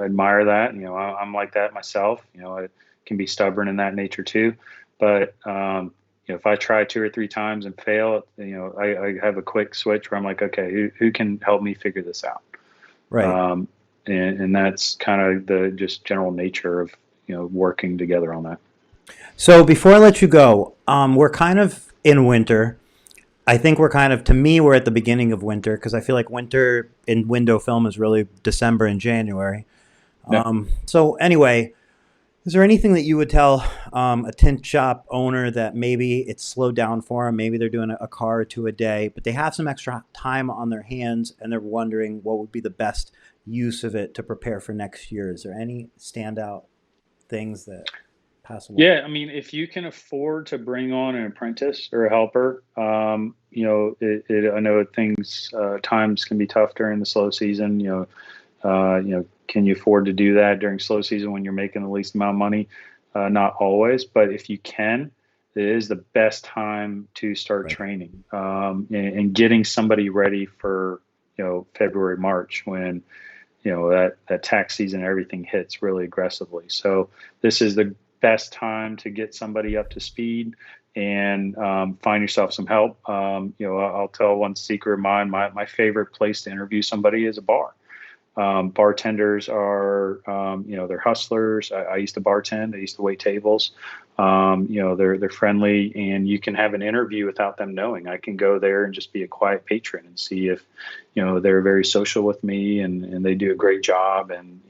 admire that. I'm like that myself. I can be stubborn in that nature too. But, if I try two or three times and fail, I have a quick switch where I'm like, okay, who can help me figure this out? right. Um, and that's kind of the just general nature of, working together on that. So before I let you go, we're kind of in winter. I think we're kind of, to me, we're at the beginning of winter because I feel like winter in window film is really December and January. Yeah. So anyway, is there anything that you would tell a tint shop owner that maybe it's slowed down for them? Maybe they're doing a car or two a day, but they have some extra time on their hands and they're wondering what would be the best use of it to prepare for next year. Is there any standout things that pass along? Yeah, I mean, if you can afford to bring on an apprentice or a helper, I know things times can be tough during the slow season. Can you afford to do that during slow season when you're making the least amount of money? Not always, but if you can, it is the best time to start Right. training and getting somebody ready for February, March when that tax season everything hits really aggressively. So this is the best time to get somebody up to speed and find yourself some help. I'll tell one secret of mine. My favorite place to interview somebody is a bar. Bartenders are, they're hustlers. I used to bartend. I used to wait tables. They're friendly, and you can have an interview without them knowing. I can go there and just be a quiet patron and see if, they're very social with me and they do a great job, and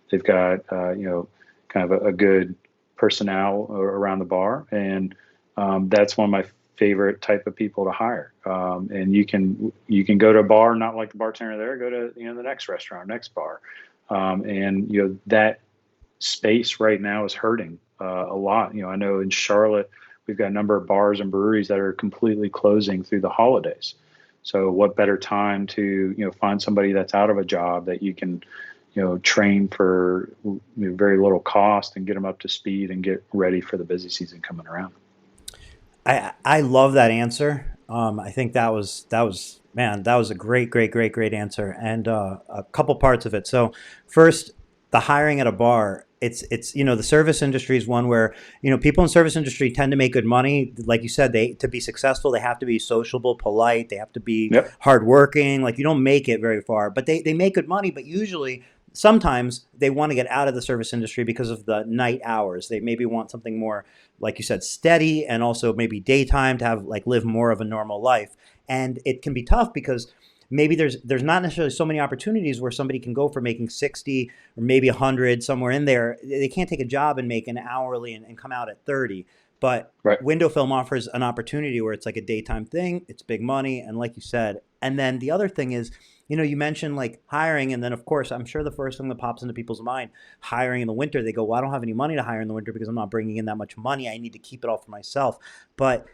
they've got kind of a good personnel around the bar, and that's one of my favorite type of people to hire. And you can go to a bar, not like the bartender there, go to, the next restaurant, next bar. And, that space right now is hurting a lot. I know in Charlotte, we've got a number of bars and breweries that are completely closing through the holidays. So what better time to, find somebody that's out of a job that you can, train for very little cost and get them up to speed and get ready for the busy season coming around. I love that answer. I think that was a great answer, and a couple parts of it. So first, the hiring at a bar. It's the service industry is one where people in service industry tend to make good money. Like you said, they to be successful, they have to be sociable, polite. They have to be Yep. hardworking. Like you don't make it very far, but they make good money. But usually sometimes they want to get out of the service industry because of the night hours. They maybe want something more, like you said, steady, and also maybe daytime to have like live more of a normal life. And it can be tough because maybe there's not necessarily so many opportunities where somebody can go for making 60 or maybe 100 somewhere in there. They can't take a job and make an hourly and come out at 30. But Right. window film offers an opportunity where it's like a daytime thing. It's big money, and like you said, and then the other thing is, you mentioned like hiring, and then of course, I'm sure the first thing that pops into people's mind, hiring in the winter. They go, "Well, I don't have any money to hire in the winter because I'm not bringing in that much money. I need to keep it all for myself." But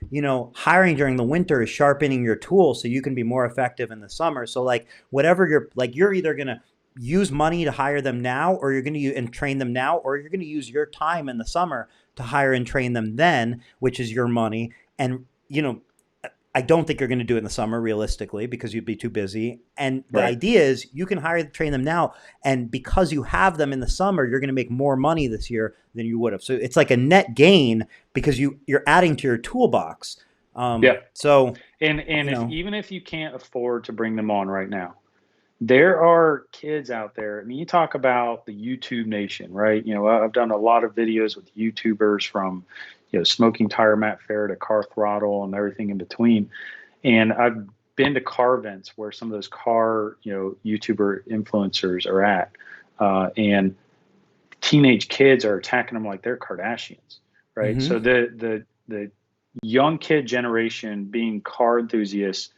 hiring during the winter is sharpening your tools so you can be more effective in the summer. So like whatever you're either gonna use money to hire them now, or you're going to use and train them now, or you're going to use your time in the summer to hire and train them then, which is your money. And I don't think you're going to do it in the summer realistically because you'd be too busy. And the Right. idea is you can hire train them now, and because you have them in the summer, you're going to make more money this year than you would have. So it's like a net gain because you're adding to your toolbox. Yeah. So And you if know, even if you can't afford to bring them on right now, there are kids out there. I mean, you talk about the YouTube nation, right? I've done a lot of videos with YouTubers from, smoking tire Matt Fair to car throttle and everything in between. And I've been to car events where some of those car, YouTuber influencers are at, and teenage kids are attacking them like they're Kardashians, right? hmm So the young kid generation being car enthusiasts,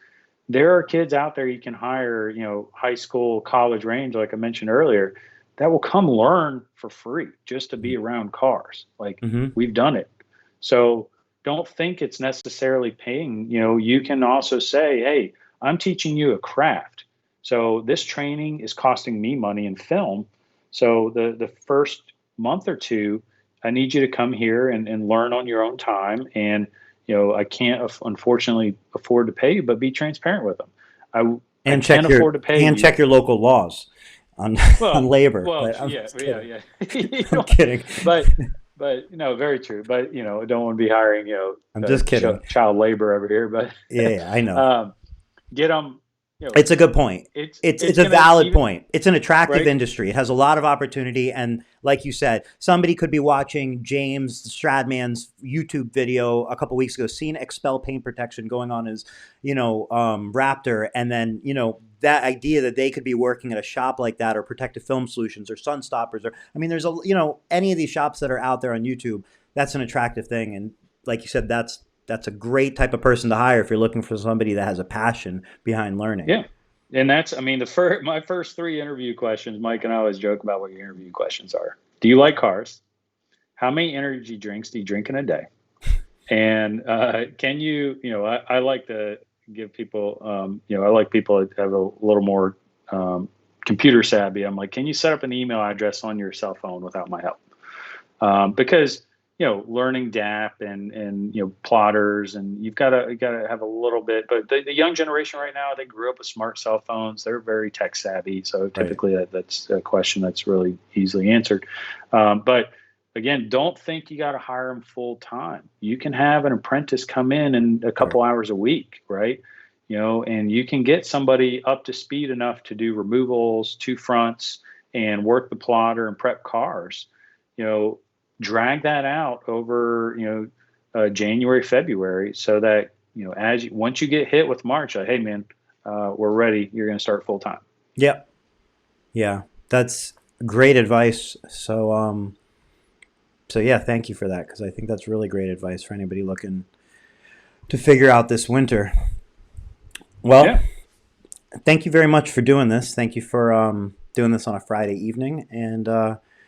there are kids out there you can hire, high school, college range, like I mentioned earlier, that will come learn for free just to be around cars. Like hmm we've done it. So don't think it's necessarily paying. You can also say, hey, I'm teaching you a craft. So this training is costing me money in film. So the first month or two, I need you to come here and learn on your own time. And I can't unfortunately afford to pay you, but be transparent with them. I and can't afford to pay you. check your local laws on on Well, labor. well, But I'm yeah, just yeah, kidding. yeah. You I'm don't, kidding. but very true. But I don't want to be hiring I'm just kidding. child labor over here. But Yeah, I know. um, get them. It's a good point. It's It's a gonna valid even point. It's an attractive right. industry. It has a lot of opportunity, and like you said, somebody could be watching James Stradman's YouTube video a couple weeks ago, seeing expel paint protection going on his, Raptor, and then that idea that they could be working at a shop like that, or Protective Film Solutions, or Sun Stoppers, or I mean, there's any of these shops that are out there on YouTube. That's an attractive thing, and like you said, that's a great type of person to hire if you're looking for somebody that has a passion behind learning. Yeah. And that's, I mean, my first three interview questions, Mike and I always joke about what your interview questions are. Do you like cars? How many energy drinks do you drink in a day? And can I like to give people, I like people that have a little more computer savvy. I'm like, can you set up an email address on your cell phone without my help? Because learning DAP and plotters, and you gotta have a little bit. But the young generation right now, they grew up with smart cell phones. They're very tech savvy. So Right. typically that's a question that's really easily answered. But again, don't think you got to hire them full time. You can have an apprentice come in a Right. couple hours a week, right? And you can get somebody up to speed enough to do removals, two fronts, and work the plotter and prep cars. You know, drag that out over January, February, so that once you get hit with March, like, hey man, we're ready. You're going to start full time. Yep. Yeah. That's great advice. So yeah, thank you for that because I think that's really great advice for anybody looking to figure out this winter. Well, Yeah. thank you very much for doing this. Thank you for doing this on a Friday evening and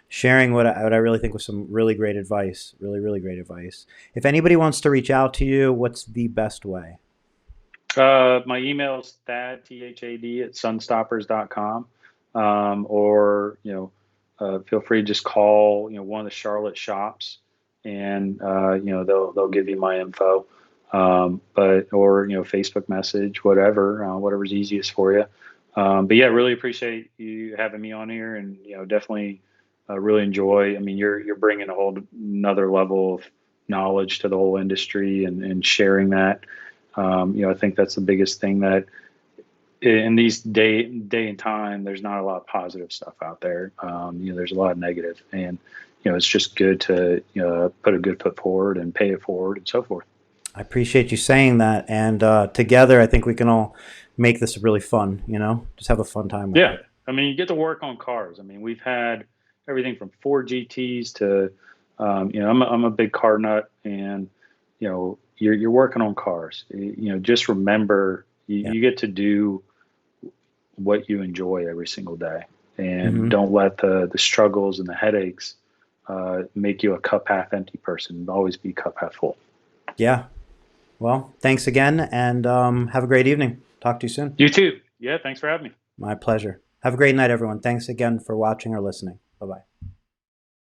sharing what I really think was some really great advice. Really, really great advice. If anybody wants to reach out to you, what's the best way? My email is thad, at sunstoppers.com. Or, feel free to just call, one of the Charlotte shops and, they'll give you my info. Or, Facebook message, whatever's easiest for you. But yeah, really appreciate you having me on here and, definitely really enjoy. I mean, you're bringing a whole another level of knowledge to the whole industry and sharing that. I think that's the biggest thing that in these day and time, there's not a lot of positive stuff out there. There's a lot of negative, and it's just good to put a good foot forward and pay it forward and so forth. I appreciate you saying that. And together, I think we can all make this really fun, just have a fun time with Yeah, it. I mean, you get to work on cars. I mean, we've had everything from Ford GTS to, I'm a big car nut, and you're working on cars. Just remember Yeah. you get to do what you enjoy every single day, and Hmm. don't let the struggles and the headaches make you a cup half empty person. Always be cup half full. Yeah. Well, thanks again and have a great evening. Talk to you soon. You too. Yeah, thanks for having me. My pleasure. Have a great night, everyone. Thanks again for watching or listening. Bye bye.